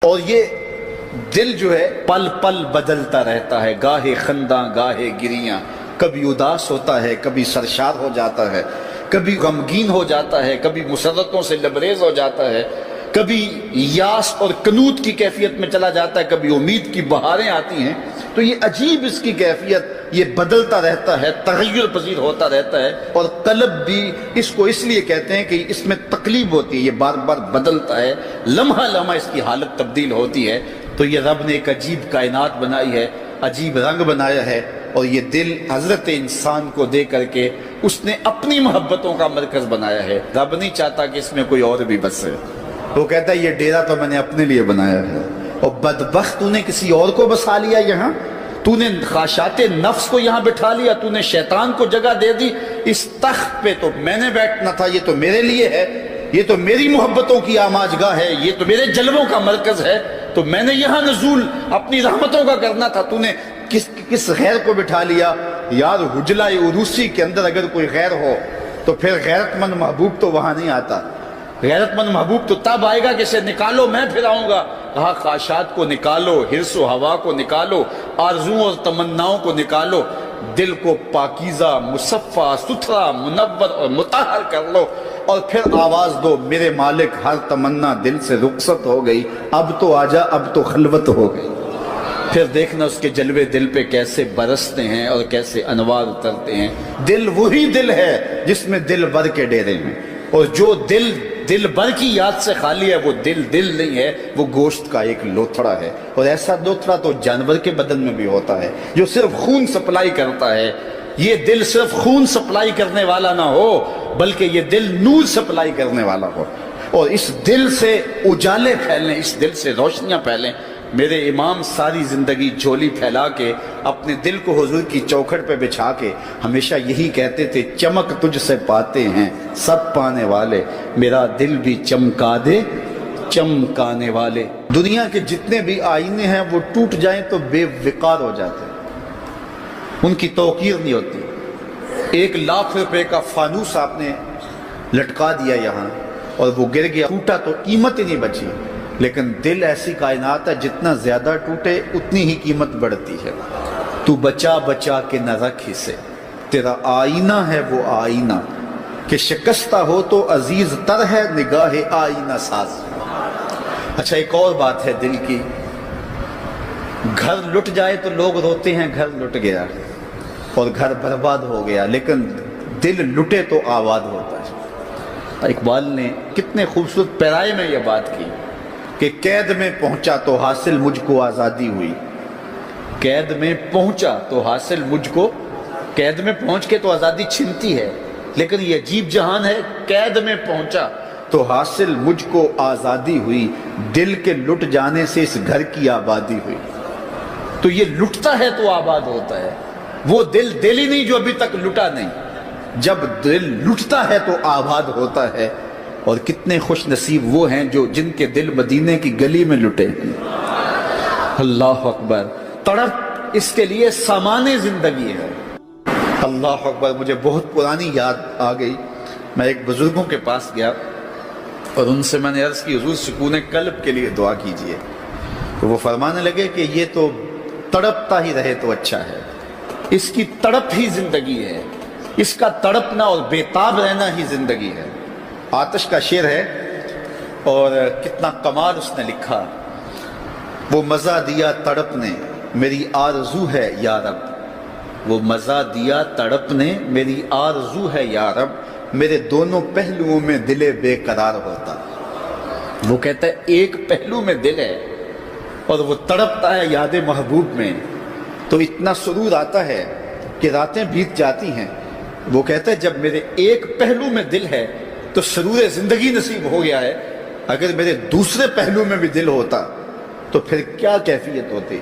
اور یہ دل جو ہے پل پل بدلتا رہتا ہے، گاہے خنداں گاہے گریاں، کبھی اداس ہوتا ہے، کبھی سرشار ہو جاتا ہے، کبھی غمگین ہو جاتا ہے، کبھی مسرتوں سے لبریز ہو جاتا ہے، کبھی یاس اور کنوت کی کیفیت میں چلا جاتا ہے، کبھی امید کی بہاریں آتی ہیں۔ تو یہ عجیب اس کی کیفیت، یہ بدلتا رہتا ہے، تغیر پذیر ہوتا رہتا ہے۔ اور قلب بھی اس کو اس لیے کہتے ہیں کہ اس میں تقلیب ہوتی ہے، یہ بار بار بدلتا ہے، لمحہ لمحہ اس کی حالت تبدیل ہوتی ہے۔ تو یہ رب نے ایک عجیب کائنات بنائی ہے، عجیب رنگ بنایا ہے، اور یہ دل حضرت انسان کو دے کر کے اس نے اپنی محبتوں کا مرکز بنایا ہے۔ رب نہیں چاہتا کہ اس میں کوئی اور بھی بسے، وہ کہتا ہے یہ ڈیرا تو میں نے اپنے لیے بنایا ہے۔ اور بدبخت تو نے کسی اور کو بسا لیا یہاں، تو نے خواہشات نفس کو یہاں بٹھا لیا، تو نے شیطان کو جگہ دے دی۔ اس تخت پہ تو میں نے بیٹھنا تھا، یہ تو میرے لیے ہے، یہ تو میری محبتوں کی آماج گاہ ہے، یہ تو میرے جلووں کا مرکز ہے، تو میں نے یہاں نزول اپنی رحمتوں کا کرنا تھا، تو نے کس غیر کو بٹھا لیا۔ یار حجلہ عروسی کے اندر اگر کوئی غیر ہو تو پھر غیرت مند محبوب تو وہاں نہیں آتا۔ غیرت مند محبوب تو تب آئے گا کہ اسے نکالو میں پھر آؤں گا۔ کہا خواہشات کو نکالو، حرص و ہوا کو نکالو، آرزوؤں اور تمناؤں کو نکالو، دل کو پاکیزہ، مصفہ، ستھرا، منور اور مطہر کر لو، اور پھر آواز دو میرے مالک ہر تمنا دل سے رخصت ہو گئی، اب تو آجا، اب تو خلوت ہو گئی۔ پھر دیکھنا اس کے جلوے دل پہ کیسے برستے ہیں اور کیسے انوار اترتے ہیں۔ دل وہی دل ہے جس میں دل بر کے ڈیرے ہیں، اور جو دل بر کی یاد سے خالی ہے وہ دل نہیں ہے، وہ گوشت کا ایک لوتھڑا ہے۔ اور ایسا لوتھڑا تو جانور کے بدن میں بھی ہوتا ہے جو صرف خون سپلائی کرتا ہے۔ یہ دل صرف خون سپلائی کرنے والا نہ ہو بلکہ یہ دل نور سپلائی کرنے والا ہو، اور اس دل سے اجالے پھیلیں، اس دل سے روشنیاں پھیلیں۔ میرے امام ساری زندگی جھولی پھیلا کے اپنے دل کو حضور کی چوکھٹ پہ بچھا کے ہمیشہ یہی کہتے تھے، چمک تجھ سے پاتے ہیں سب پانے والے، میرا دل بھی چمکا دے چمکانے والے۔ دنیا کے جتنے بھی آئینے ہیں وہ ٹوٹ جائیں تو بے وقار ہو جاتے ہیں، ان کی توقیر نہیں ہوتی۔ 1,00,000 روپے کا فانوس آپ نے لٹکا دیا یہاں اور وہ گر گیا، ٹوٹا تو قیمت ہی نہیں بچی۔ لیکن دل ایسی کائنات ہے جتنا زیادہ ٹوٹے اتنی ہی قیمت بڑھتی ہے۔ تو بچا بچا کے نہ رکھ اسے، تیرا آئینہ ہے وہ آئینہ، کہ شکستہ ہو تو عزیز تر ہے نگاہ آئینہ ساز۔ اچھا ایک اور بات ہے دل کی، گھر لٹ جائے تو لوگ روتے ہیں گھر لٹ گیا اور گھر برباد ہو گیا، لیکن دل لٹے تو آباد ہوتا ہے۔ اقبال نے کتنے خوبصورت پیرائے میں یہ بات کی کہ قید میں پہنچا تو حاصل مجھ کو آزادی ہوئی، قید میں پہنچا تو حاصل مجھ کو، قید میں پہنچ کے تو آزادی چھنتی ہے، لیکن یہ عجیب جہان ہے، قید میں پہنچا تو حاصل مجھ کو آزادی ہوئی، دل کے لٹ جانے سے اس گھر کی آبادی ہوئی۔ تو یہ لٹتا ہے تو آباد ہوتا ہے، وہ دل ہی نہیں جو ابھی تک لٹا نہیں، جب دل لٹتا ہے تو آباد ہوتا ہے۔ اور کتنے خوش نصیب وہ ہیں جو جن کے دل مدینے کی گلی میں لٹے ہیں۔ اللہ اکبر، تڑپ اس کے لیے سامان زندگی ہے۔ اللہ اکبر، مجھے بہت پرانی یاد آ گئی، میں ایک بزرگوں کے پاس گیا اور ان سے میں نے عرض کی حضور سکون قلب کے لیے دعا کیجئے، تو وہ فرمانے لگے کہ یہ تو تڑپتا ہی رہے تو اچھا ہے، اس کی تڑپ ہی زندگی ہے، اس کا تڑپنا اور بیتاب رہنا ہی زندگی ہے۔ آتش کا شعر ہے اور کتنا کمال اس نے لکھا، وہ مزہ دیا تڑپ نے میری آرزو ہے یا رب، وہ مزہ دیا تڑپ نے میری آرزو ہے یا رب، میرے دونوں پہلوؤں میں دل بے قرار ہوتا۔ وہ کہتا ہے ایک پہلو میں دل ہے اور وہ تڑپتا ہے یاد محبوب میں، تو اتنا سرور آتا ہے کہ راتیں بیت جاتی ہیں۔ وہ کہتا ہے جب میرے ایک پہلو میں دل ہے تو سرور زندگی نصیب ہو گیا ہے، اگر میرے دوسرے پہلو میں بھی دل ہوتا تو پھر کیا کیفیت ہوتی۔